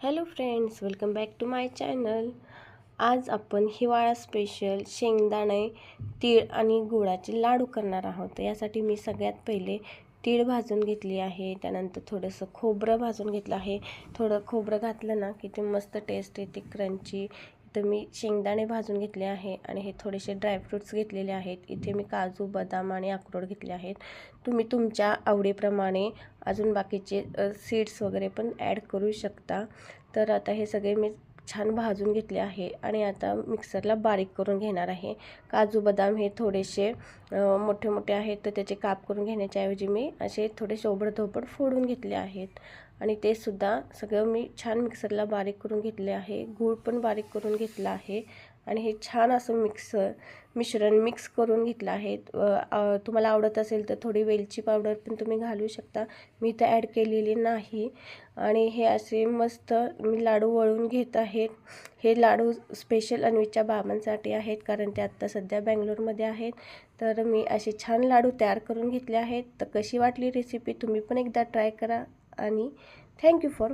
Hello friends, welcome back to my channel. आज आपण हिवाळा स्पेशल शेंगदाणे, तीळ आणि गुळाचे लाडू करणार आहोत। यासाठी मी सगळ्यात पहिले तीळ भाजून घेतली आहे, त्यानंतर थोडंसं खोबरं भाजून घेतलं आहे। थोडं खोबरं घातलं ना की ते मस्त टेस्ट येते, क्रंची। तर मी शेंगदाणे भाजून घेतले आहे आणि हे थोडेसे ड्रायफ्रूट्स घेतलेले आहेत। इथे मी काजू, बदाम आणि अक्रोड घेतले आहेत। तुम्ही तुमच्या आवडीप्रमाणे अजून बाकीचे सीड्स वगैरे पण ॲड करू शकता। तर आता हे सगळे मी छान भाजून घेतले आहे आणि आता मिक्सरला बारीक करून घेणार आहे। काजू बदाम हे थोडेसे मोठे मोठे आहेत, तर त्याचे काप करून घेण्याच्या ऐवजी मी असे थोडेसे ओबडधोबड फोडून घेतले आहेत आणि ते सुद्धा सगळं मी छान मिक्सरला बारीक करून घेतले आहे। गूळ पण बारीक करून घेतला आहे आणि हे छान असं मिश्रण मिक्स करून घेतलं आहे। तुम्हाला आवडत असेल तर थोडी वेलची पावडर पण तुम्ही घालू शकता, मी तर ॲड केलेली नाही। आणि हे असे मस्त मी लाडू वळून घेत आहे। हे लाडू स्पेशल अन्वीच्या बाबांसाठी आहेत, कारण ते आत्ता सध्या बंगलोरमध्ये आहेत। तर मी असे छान लाडू तयार करून घेतले आहेत। तर कशी वाटली रेसिपी तुम्ही पण एकदा ट्राय करा आणि थँक्यू फॉर